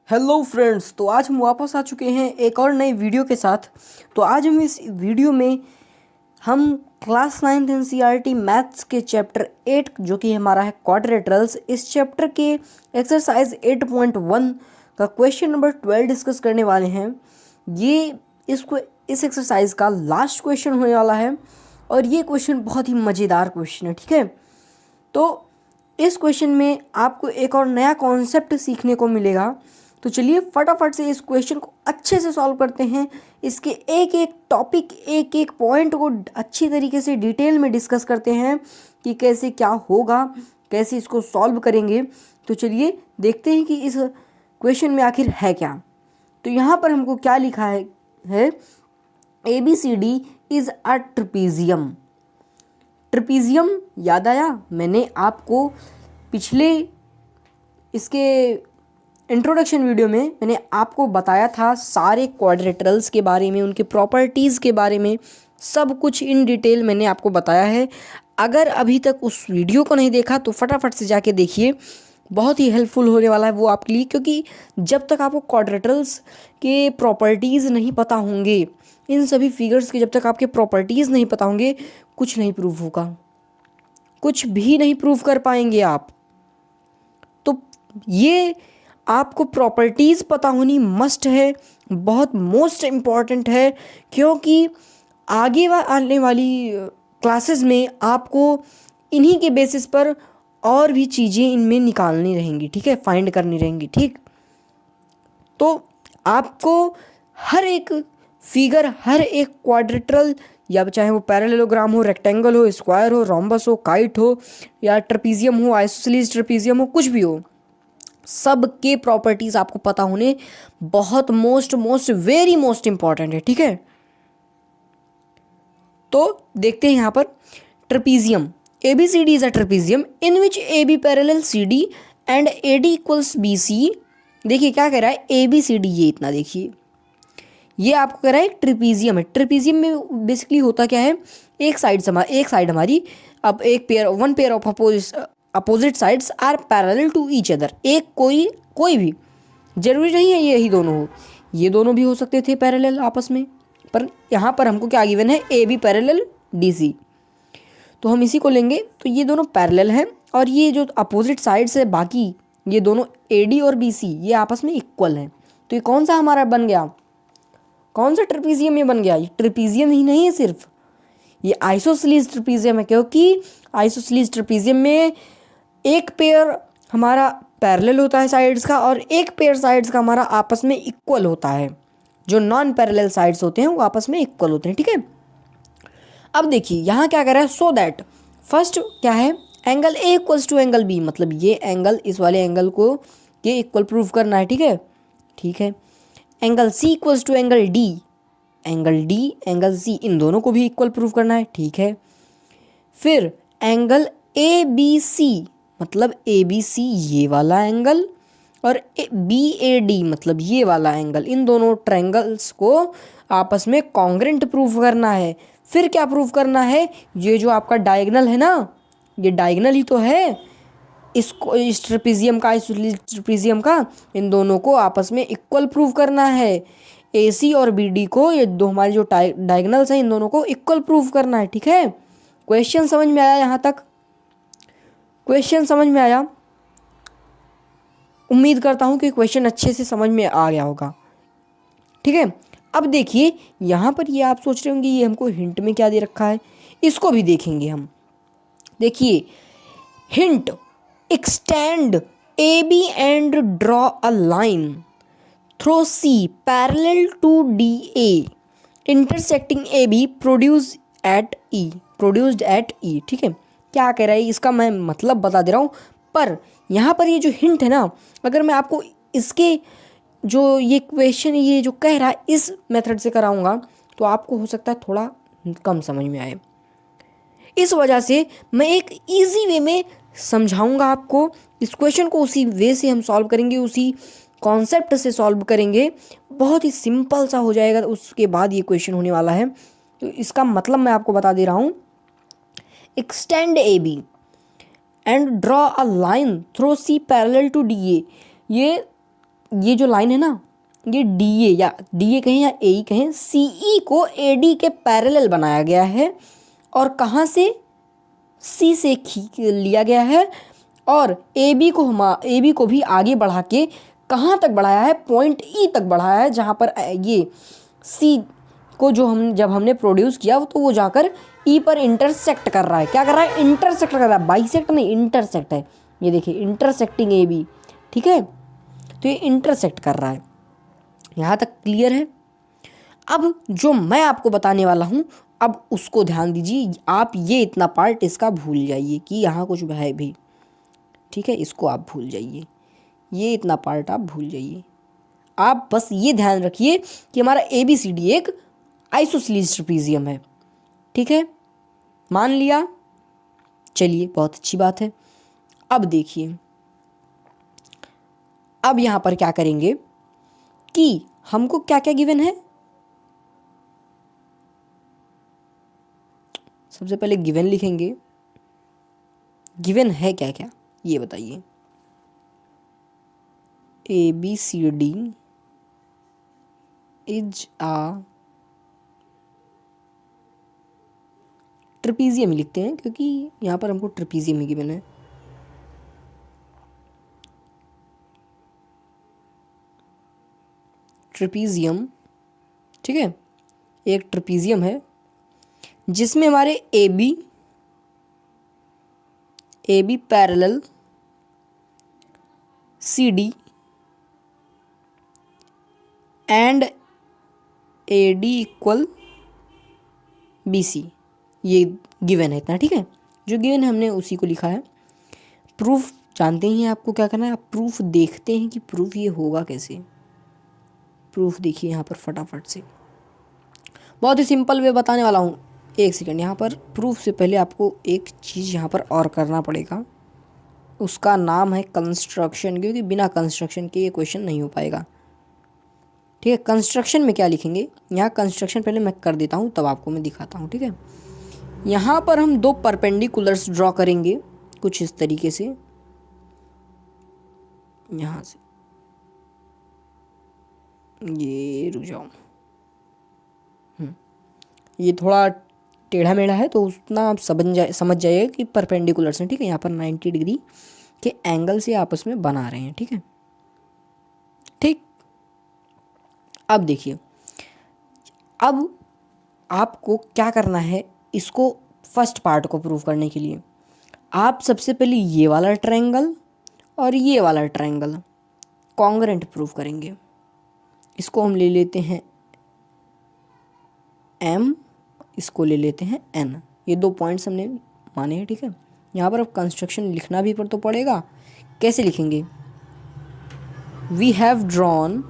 Hello friends, तो आज हम वापस आ चुके हैं एक और नई वीडियो के साथ। तो आज हम इस वीडियो में हम क्लास 9th एनसीईआरटी मैथ्स के चैप्टर 8 जो कि हमारा है क्वाड्रेटरल्स, इस चैप्टर के एक्सरसाइज 8.1 का क्वेश्चन नंबर 12 डिस्कस करने वाले हैं। इस एक्सरसाइज का लास्ट क्वेश्चन होने वाला है और ये क्वेश्चन बहुत ही मज़ेदार क्वेश्चन है। ठीक है, तो इस क्वेश्चन में आपको एक और नया कॉन्सेप्ट सीखने को मिलेगा। तो चलिए फटाफट से इस क्वेश्चन को अच्छे से सॉल्व करते हैं। इसके एक एक टॉपिक, एक एक पॉइंट को अच्छी तरीके से डिटेल में डिस्कस करते हैं कि कैसे क्या होगा, कैसे इसको सॉल्व करेंगे। तो चलिए देखते हैं कि इस क्वेश्चन में आखिर है क्या। तो यहाँ पर हमको क्या लिखा है ABCD is a trapezium. Trapezium याद आया? मैंने आपको पिछले इसके इंट्रोडक्शन वीडियो में मैंने आपको बताया था सारे क्वाड्रेटरल्स के बारे में, उनके प्रॉपर्टीज़ के बारे में, सब कुछ इन डिटेल मैंने आपको बताया है। अगर अभी तक उस वीडियो को नहीं देखा तो फटाफट से जाके देखिए, बहुत ही हेल्पफुल होने वाला है वो आपके लिए। क्योंकि जब तक आपको क्वाड्रेटरल्स के प्रॉपर्टीज़ नहीं पता होंगे, इन सभी फिगर्स के जब तक आपके प्रॉपर्टीज़ नहीं पता होंगे, कुछ नहीं प्रूव होगा, कुछ भी नहीं प्रूव कर पाएंगे आप। तो ये आपको प्रॉपर्टीज़ पता होनी मस्ट है, बहुत मोस्ट इम्पॉर्टेंट है। क्योंकि आगे आने वाली क्लासेस में आपको इन्हीं के बेसिस पर और भी चीज़ें इनमें निकालनी रहेंगी। ठीक है, फाइंड करनी रहेंगी। ठीक, तो आपको हर एक फिगर, हर एक क्वाड्रेटरल, या चाहे वो पैरेललोग्राम हो, रेक्टेंगल हो, स्क्वायर हो, रोम्बस हो, काइट हो, या ट्रेपीजियम हो, आइसोसेलेस ट्रेपीजियम हो, कुछ भी हो, सब के प्रॉपर्टीज आपको पता होने बहुत मोस्ट वेरी मोस्ट इंपॉर्टेंट है। ठीक है, तो देखते हैं यहाँ पर trapezium. ABCD is a trapezium in which AB parallel CD and AD equals BC। देखिए क्या कह रहा है, ABCD, ये इतना देखिए, ये आपको कह रहा है ट्रेपीजियम है। ट्रेपीजियम में बेसिकली होता क्या है, एक साइड हमारी, अब one pair of opposite sides are parallel to each other. एक कोई भी, जरूरी नहीं है यही दोनों हो, ये दोनों भी हो सकते थे पैरेलल आपस में, पर यहाँ पर हमको क्या गिवन है, AB पैरेलल DC, तो हम इसी को लेंगे। तो ये दोनों पैरेलल हैं और ये जो अपोजिट साइड्स है बाकी, ये दोनों AD और BC ये आपस में इक्वल हैं। तो ये कौन सा हमारा बन गया, कौन सा ट्रेपीजियम ये बन गया? ये ट्रेपीजियम ही नहीं है सिर्फ, ये आइसोसेलेस ट्रेपीजियम है। क्योंकि आइसोसेलेस ट्रेपीजियम में एक पेयर हमारा पैरेलल होता है साइड्स का, और एक पेयर साइड्स का हमारा आपस में इक्वल होता है। जो नॉन पैरेलल साइड्स होते हैं वो आपस में इक्वल होते हैं। ठीक है, अब देखिए यहाँ क्या कर रहा है, सो दैट फर्स्ट क्या है, angle A equals to angle B, मतलब ये एंगल इस वाले एंगल को ये इक्वल प्रूव करना है। ठीक है, ठीक है, angle C equals to angle D, angle D angle C इन दोनों को भी इक्वल प्रूव करना है। ठीक है, फिर एंगल ABC मतलब ABC ये वाला एंगल, और BAD मतलब ये वाला एंगल, इन दोनों ट्रायंगल्स को आपस में कॉन्ग्रेंट प्रूव करना है। फिर क्या प्रूव करना है, ये जो आपका डायगोनल है ना, ये डायगोनल ही तो है इसको, इस ट्रेपीजियम का, इस ट्रेपीजियम का, इन दोनों को आपस में इक्वल प्रूव करना है। AC और BD को, ये दो हमारे जो डायगोनल्स हैं, इन दोनों को इक्वल प्रूव करना है। ठीक है, क्वेश्चन समझ में आया? यहाँ तक क्वेश्चन समझ में आया? उम्मीद करता हूँ कि क्वेश्चन अच्छे से समझ में आ गया होगा। ठीक है, अब देखिए यहाँ पर ये आप सोच रहे होंगे ये हमको हिंट में क्या दे रखा है, इसको भी देखेंगे हम। देखिए hint, extend AB and draw a line through C parallel to DA intersecting AB produced at E। ठीक है, क्या कह रहा है इसका मैं मतलब बता दे रहा हूँ, पर यहाँ पर ये जो हिंट है ना, अगर मैं आपको इसके जो ये क्वेश्चन ये जो कह रहा है इस मेथड से कराऊंगा तो आपको हो सकता है थोड़ा कम समझ में आए। इस वजह से मैं एक इजी वे में समझाऊंगा आपको इस क्वेश्चन को, उसी वे से हम सॉल्व करेंगे, उसी कॉन्सेप्ट से सॉल्व करेंगे, बहुत ही सिंपल सा हो जाएगा। उसके बाद ये क्वेश्चन होने वाला है। तो इसका मतलब मैं आपको बता दे रहा हूँ, extend AB and draw a line through C parallel to DA। ये ये जो लाइन है ना, ये डी ए कहें या ए कहें, सी ई को ए डी के पैरेलल बनाया गया है और कहाँ से, सी से लिया गया है और ए बी को भी आगे बढ़ा के कहाँ तक बढ़ाया है, पॉइंट ई तक बढ़ाया है, जहाँ पर ये सी को जब हमने प्रोड्यूस किया तो वो जाकर ई पर इंटरसेक्ट कर रहा है। क्या कर रहा है, इंटरसेक्ट कर रहा है, बाइसेक्ट नहीं, इंटरसेक्ट है। ये देखिए इंटरसेक्टिंग ए बी, ठीक है, तो ये इंटरसेक्ट कर रहा है। यहाँ तक क्लियर है। अब जो मैं आपको बताने वाला हूँ, अब उसको ध्यान दीजिए। आप ये इतना पार्ट इसका भूल जाइए कि यहाँ कुछ है भी, ठीक है, इसको आप भूल जाइए, ये इतना पार्ट आप भूल जाइए। आप बस ये ध्यान रखिए कि हमारा ए बी सी डी एक आइसोसेलेस ट्रेपीजियम है, ठीक है, मान लिया। चलिए, बहुत अच्छी बात है। अब देखिए, अब यहाँ पर क्या करेंगे कि हमको क्या क्या गिवन है। सबसे पहले गिवन लिखेंगे। गिवन है क्या क्या ये बताइए। A B C D is a trapezium लिखते हैं क्योंकि यहाँ पर हमको ट्रेपीजियम ही गिवन है। ट्रेपीजियम, ठीक है, एक ट्रेपीजियम है जिसमें हमारे A B parallel C D and A D equal B C, ये गिवन है इतना, ठीक है। जो गिवन है हमने उसी को लिखा है। प्रूफ जानते ही हैं आपको क्या करना है। आप प्रूफ देखते हैं कि प्रूफ ये होगा कैसे। प्रूफ देखिए यहाँ पर फटाफट से, बहुत ही सिंपल वे बताने वाला हूँ। एक सेकंड, यहाँ पर प्रूफ से पहले आपको एक चीज़ यहाँ पर और करना पड़ेगा, उसका नाम है कंस्ट्रक्शन, क्योंकि बिना कंस्ट्रक्शन के ये क्वेश्चन नहीं हो पाएगा, ठीक है। कंस्ट्रक्शन में क्या लिखेंगे, यहाँ कंस्ट्रक्शन पहले मैं कर देता हूँ तब आपको मैं दिखाता हूँ, ठीक है। यहाँ पर हम दो परपेंडिकुलर्स ड्रॉ करेंगे कुछ इस तरीके से, यहाँ से ये रुक जाओ, ये थोड़ा टेढ़ा मेढ़ा है तो उतना आप समझ जाइए कि परपेंडिकुलर्स हैं, ठीक है। यहाँ पर 90 डिग्री के एंगल से आपस में बना रहे हैं, ठीक है, ठीक। अब देखिए, अब आपको क्या करना है, इसको फर्स्ट पार्ट को प्रूव करने के लिए आप सबसे पहले ये वाला ट्रायंगल और ये वाला ट्रायंगल कॉन्ग्रेंट प्रूव करेंगे। इसको हम ले लेते हैं M, इसको ले लेते हैं N। ये दो पॉइंट्स हमने माने हैं, ठीक है। यहाँ पर अब कंस्ट्रक्शन लिखना भी तो पड़ेगा। कैसे लिखेंगे, we have drawn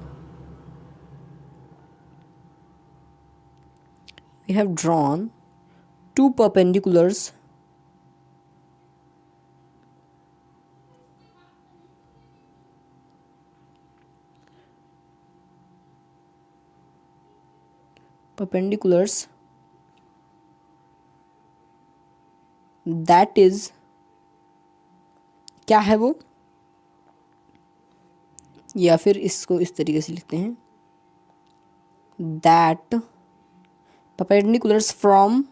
two perpendiculars that is, क्या है वो, या फिर इसको इस तरीके से लिखते हैं, that perpendiculars from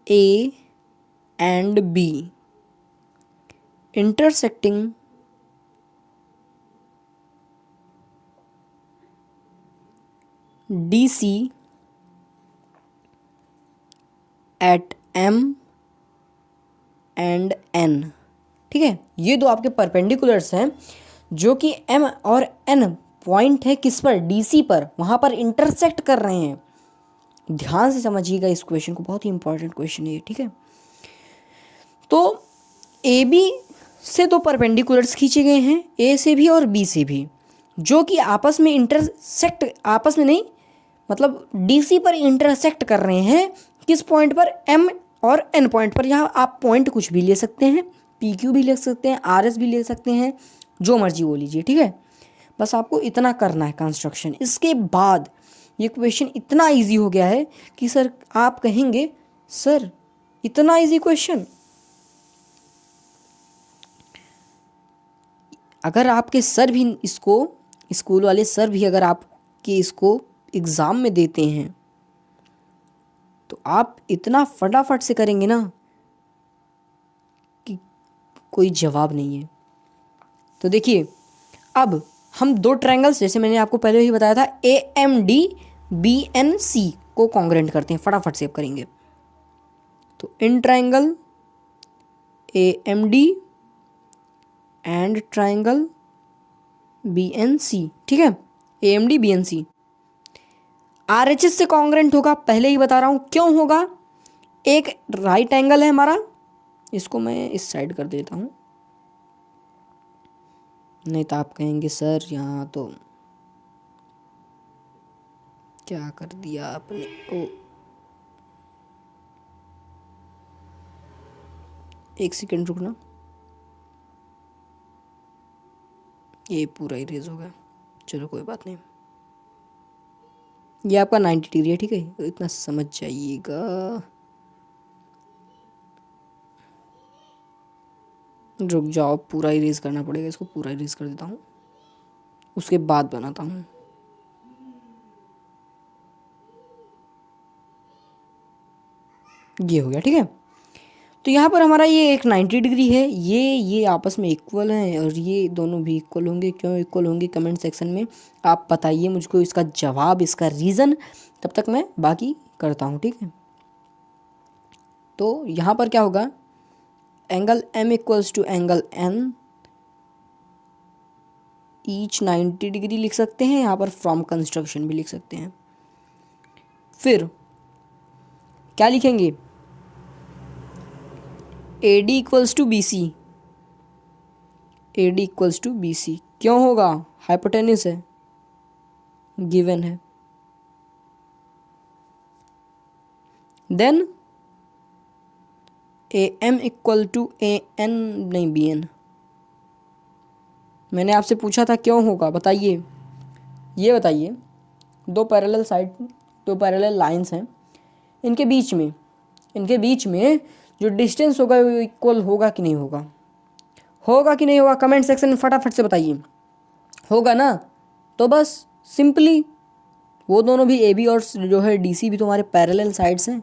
A and B intersecting DC at M and N, ठीक है। ये दो आपके परपेंडिकुलर्स हैं जो कि M और N पॉइंट है किस पर, DC पर, वहाँ पर इंटरसेक्ट कर रहे हैं। ध्यान से समझिएगा इस क्वेश्चन को, बहुत ही इंपॉर्टेंट क्वेश्चन है ये, ठीक है। तो ए बी से दो परपेंडिकुलर्स खींचे गए हैं, ए से भी और बी से भी, जो कि आपस में इंटरसेक्ट, आपस में नहीं मतलब डीसी पर इंटरसेक्ट कर रहे हैं। किस पॉइंट पर, एम और एन पॉइंट पर। यहाँ आप पॉइंट कुछ भी ले सकते हैं, पी क्यू भी ले सकते हैं, आर एस भी ले सकते हैं, जो मर्जी वो लीजिए, ठीक है। बस आपको इतना करना है कंस्ट्रक्शन। इसके बाद ये क्वेश्चन इतना इजी हो गया है कि सर आप कहेंगे सर इतना इजी क्वेश्चन। अगर आपके सर भी इसको, स्कूल वाले सर भी अगर आपके इसको एग्ज़ाम में देते हैं तो आप इतना फटाफट से करेंगे ना कि कोई जवाब नहीं है। तो देखिए अब हम दो ट्रायंगल्स, जैसे मैंने आपको पहले ही बताया था, AMD BNC को कॉन्ग्रेंट करते हैं। फटाफट से अब करेंगे। तो in triangle AMD and triangle BNC, ठीक है, AMD BNC RHS से कॉन्ग्रेंट होगा, पहले ही बता रहा हूँ क्यों होगा। एक राइट एंगल है हमारा, इसको मैं इस साइड कर देता हूँ, नहीं तो आप कहेंगे सर यहाँ तो क्या कर दिया आपने। ओ एक सेकंड रुकना, ये पूरा इरेज हो गया। चलो कोई बात नहीं, ये आपका 90 डिग्री है, ठीक है, इतना समझ जाइएगा। रुक जाओ, पूरा इरेज करना पड़ेगा, इसको पूरा इरेज कर देता हूँ, उसके बाद बनाता हूँ। ये हो गया, ठीक है। तो यहाँ पर हमारा ये एक 90 डिग्री है, ये आपस में इक्वल हैं और ये दोनों भी इक्वल होंगे। क्यों इक्वल होंगे कमेंट सेक्शन में आप बताइए मुझको इसका जवाब, इसका रीज़न। तब तक मैं बाकी करता हूँ, ठीक है। तो यहाँ पर क्या होगा, angle M equals to angle N each 90 degree लिख सकते हैं। यहाँ पर फ्रॉम कंस्ट्रक्शन भी लिख सकते हैं। फिर क्या लिखेंगे, AD equals to BC, AD equals to BC क्यों होगा, हाइपोटेन्यूस है, गिवन है। Then AM equal to AN, नहीं BN, मैंने आपसे पूछा था क्यों होगा, बताइए, ये बताइए। दो पैरेलल साइड, दो पैरेलल लाइंस हैं, इनके बीच में जो डिस्टेंस होगा वो इक्वल होगा कि नहीं होगा, होगा कि नहीं होगा, कमेंट सेक्शन में फटाफट से बताइए। होगा ना, तो बस सिंपली वो दोनों भी AB और जो है DC भी तुम्हारे पैरेलल साइड्स हैं,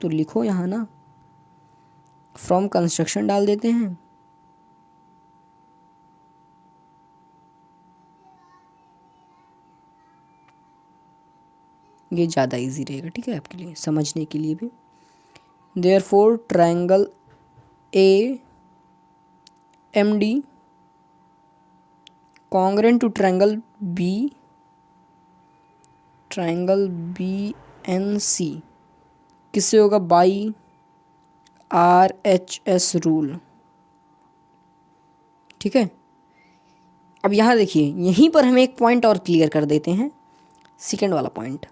तो लिखो यहाँ ना, फ्रॉम कंस्ट्रक्शन डाल देते हैं। ये ज़्यादा इजी रहेगा, ठीक है, आपके लिए समझने के लिए भी। Therefore triangle AMD congruent to triangle BNC किससे होगा, बाई RHS रूल, ठीक है। अब यहाँ देखिए, यहीं पर हम एक पॉइंट और क्लियर कर देते हैं, सेकेंड वाला पॉइंट,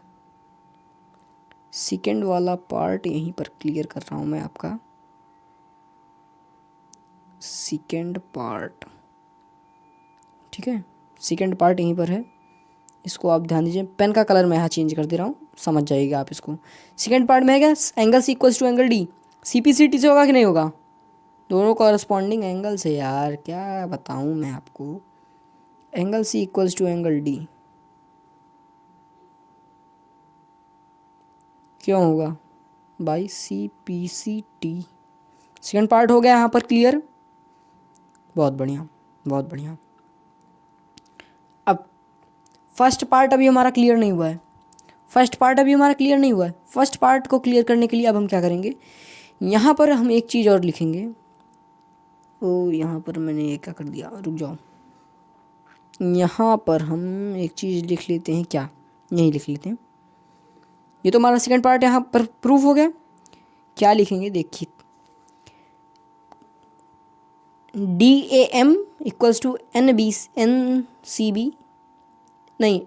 सेकेंड वाला पार्ट यहीं पर क्लियर कर रहा हूँ मैं आपका। सेकेंड पार्ट, ठीक है, सेकेंड पार्ट यहीं पर है, इसको आप ध्यान दीजिए। पेन का कलर मैं यहाँ चेंज कर दे रहा हूँ, समझ जाइएगा आप इसको। सेकेंड पार्ट में है क्या, angle C equals to angle D, CPCT से होगा कि नहीं होगा, दोनों कॉरस्पॉन्डिंग एंगल से, यार क्या बताऊँ मैं आपको। Angle C equals to angle D क्यों होगा, बाई CPCT। सेकेंड पार्ट हो गया यहाँ पर क्लियर, बहुत बढ़िया बहुत बढ़िया। अब फर्स्ट पार्ट अभी हमारा क्लियर नहीं हुआ है, फर्स्ट पार्ट को क्लियर करने के लिए अब हम क्या करेंगे, यहाँ पर हम एक चीज़ और लिखेंगे। ओ यहाँ पर मैंने ये क्या कर दिया, रुक जाओ, यहाँ पर हम एक चीज़ लिख लेते हैं, क्या यही लिख लेते हैं। ये तो हमारा सेकंड पार्ट यहाँ पर प्रूफ हो गया। क्या लिखेंगे देखिए, DAM इक्वल्स टू NCB, नहीं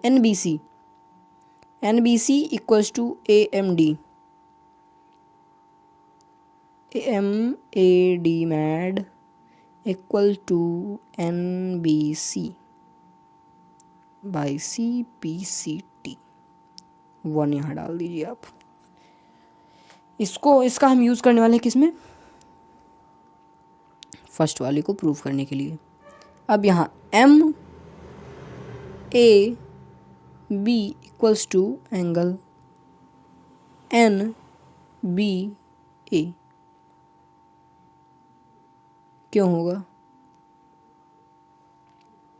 NBC equals to AMD, AD equal to NBC by CPCT। 1 यहाँ डाल दीजिए आप। इसका हम यूज़ करने वाले हैं किस में, फर्स्ट वाले को प्रूव करने के लिए। अब यहाँ M A B equals to angle N B A क्यों होगा?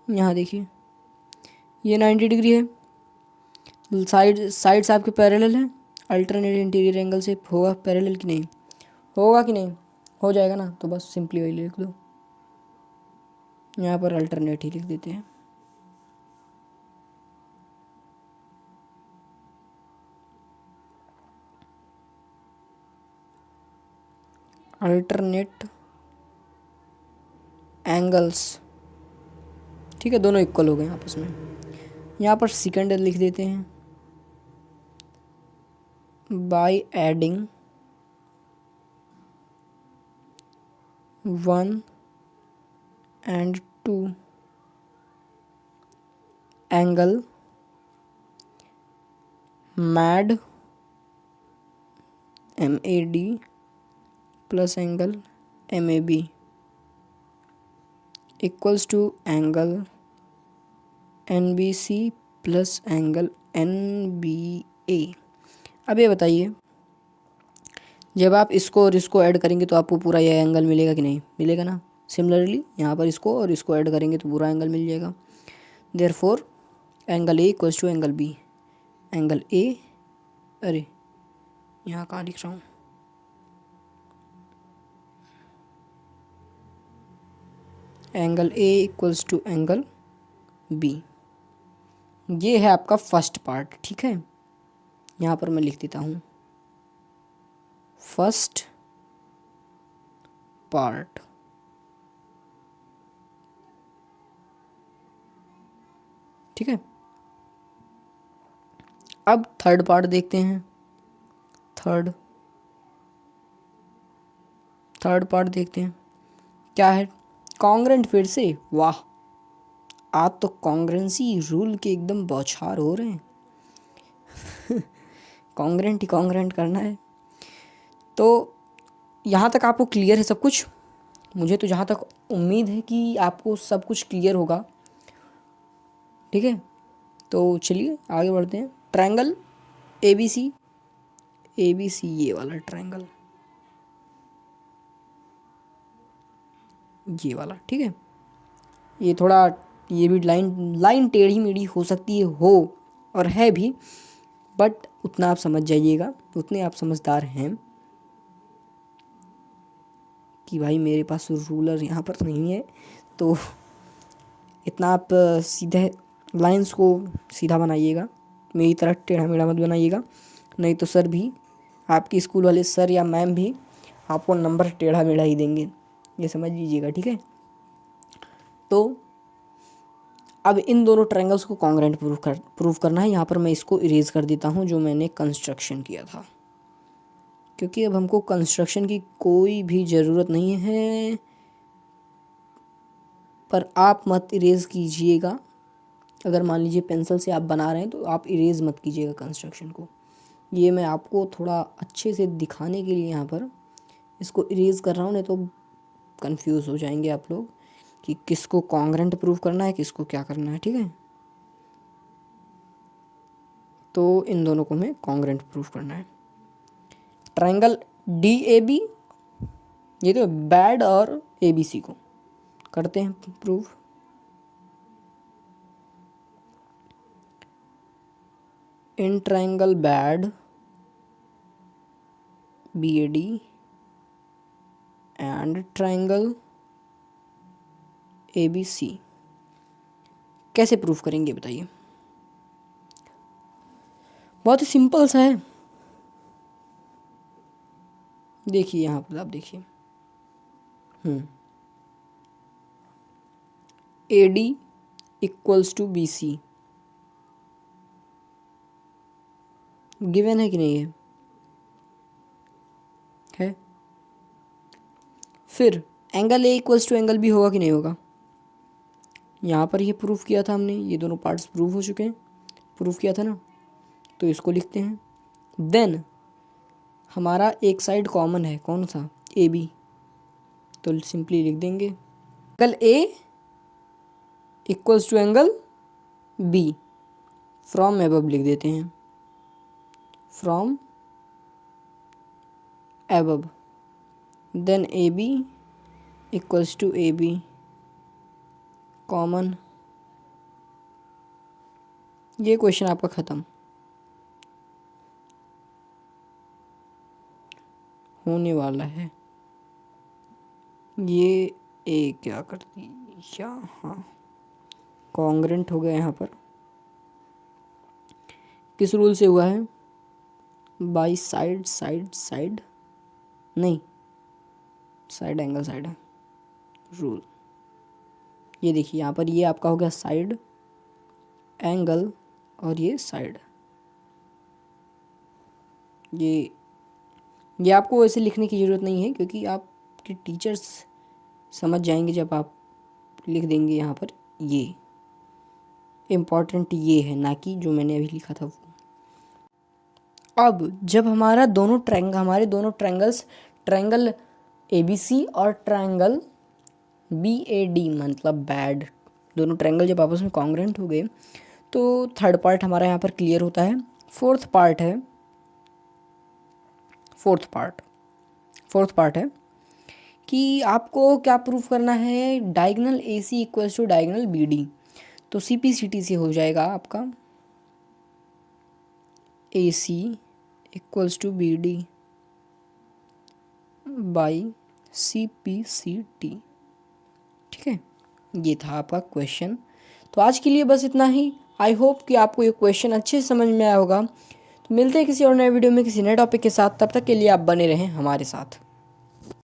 यहाँ देखिए ये 90 डिग्री है, साइड्स आपके पैरेलल हैं, अल्टरनेट इंटीरियर एंगल से होगा पैरेलल कि नहीं? होगा कि नहीं? हो जाएगा ना, तो बस सिंपली वही लिख दो, यहाँ पर अल्टरनेट ही लिख देते हैं। अल्टरनेट एंगल्स, ठीक है, दोनों इक्वल हो गए आपस में। यहाँ पर सेकंड लिख देते हैं, by adding 1 and 2 angle mad MAD plus angle MAB equals to angle NBC plus angle NBA। अब ये बताइए, जब आप इसको और इसको ऐड करेंगे तो आपको पूरा ये एंगल मिलेगा कि नहीं? मिलेगा ना। सिमिलरली यहाँ पर इसको और इसको ऐड करेंगे तो पूरा एंगल मिल जाएगा। Therefore angle A equals to angle B। Angle A, अरे यहाँ कहाँ लिख रहा हूँ, angle A equals to angle B। ये है आपका फर्स्ट पार्ट, ठीक है। यहाँ पर मैं लिख देता हूँ फर्स्ट पार्ट, ठीक है। अब थर्ड पार्ट देखते हैं। थर्ड पार्ट देखते हैं क्या है। कॉन्ग्रेंट, फिर से वाह, आज तो कॉन्ग्रेंसी रूल के एकदम बौछार हो रहे हैं। कॉन्ग्रेंट ही कॉन्ग्रेंट करना है। तो यहाँ तक आपको क्लियर है सब कुछ? मुझे तो जहाँ तक उम्मीद है कि आपको सब कुछ क्लियर होगा, ठीक है। तो चलिए आगे बढ़ते हैं। ट्रायंगल ABC, ये वाला ट्रायंगल, ये वाला, ठीक है। ये थोड़ा, ये भी लाइन टेढ़ी मेढ़ी हो सकती है, हो और है भी, बट उतना आप समझ जाइएगा, उतने आप समझदार हैं कि भाई मेरे पास रूलर यहाँ पर नहीं है, तो इतना आप सीधे लाइंस को सीधा बनाइएगा, मेरी तरह टेढ़ा मेढ़ा मत बनाइएगा, नहीं तो सर भी, आपके स्कूल वाले सर या मैम भी आपको नंबर टेढ़ा मेढ़ा ही देंगे, ये समझ लीजिएगा, ठीक है। तो अब इन दोनों ट्रायंगल्स को कॉन्ग्रेंट प्रूव करना है। यहाँ पर मैं इसको इरेज कर देता हूँ जो मैंने कंस्ट्रक्शन किया था, क्योंकि अब हमको कंस्ट्रक्शन की कोई भी ज़रूरत नहीं है। पर आप मत इरेज कीजिएगा, अगर मान लीजिए पेंसिल से आप बना रहे हैं तो आप इरेज मत कीजिएगा कंस्ट्रक्शन को। ये मैं आपको थोड़ा अच्छे से दिखाने के लिए यहाँ पर इसको इरेज कर रहा हूँ, नहीं तो कंफ्यूज हो जाएंगे आप लोग कि किसको कॉन्ग्रेंट प्रूव करना है, किसको क्या करना है, ठीक है। तो इन दोनों को हमें कॉन्ग्रेंट प्रूव करना है। ट्रायंगल DAB, ये तो बैड और ABC को करते हैं prove. In triangle bad BAD and triangle ABC कैसे प्रूफ करेंगे बताइए? बहुत ही सिंपल सा है। देखिए यहाँ पर आप देखिए, AD equals to BC given है कि नहीं है? है। फिर angle A equals to angle B होगा कि नहीं होगा? यहाँ पर ये प्रूफ किया था हमने, ये दोनों पार्ट्स प्रूफ हो चुके हैं, प्रूफ किया था ना, तो इसको लिखते हैं। देन हमारा एक साइड कॉमन है, कौन सा? AB, तो सिंपली लिख देंगे angle A equals to angle B, from above लिख देते हैं, from above, then A B equals to A B common. ये क्वेश्चन आपका ख़त्म होने वाला है। ये ए क्या करती यहाँ कॉन्ग्रेंट हो गया, यहाँ पर किस रूल से हुआ है, बाई साइड साइड साइड नहीं, साइड एंगल साइड है रूल। ये देखिए यहाँ पर ये आपका हो गया साइड एंगल और ये साइड। ये आपको वैसे लिखने की ज़रूरत नहीं है क्योंकि आपके टीचर्स समझ जाएंगे जब आप लिख देंगे यहाँ पर। ये इम्पॉर्टेंट ये है, ना कि जो मैंने अभी लिखा था वो। अब जब हमारे दोनों ट्रायंगल्स, ट्रायंगल ABC और ट्रायंगल BAD मतलब बैड, दोनों ट्रायंगल जब आपस में कॉन्ग्रेंट हो गए तो थर्ड पार्ट हमारा यहाँ पर क्लियर होता है। फोर्थ पार्ट है कि आपको क्या प्रूफ करना है, diagonal AC equals to diagonal BD। तो CPCT से हो जाएगा आपका AC equals to BD by CPCT। ठीक है, ये था आपका क्वेश्चन। तो आज के लिए बस इतना ही। आई होप कि आपको ये क्वेश्चन अच्छे से समझ में आया होगा। तो मिलते हैं किसी और नए वीडियो में किसी नए टॉपिक के साथ, तब तक के लिए आप बने रहें हमारे साथ।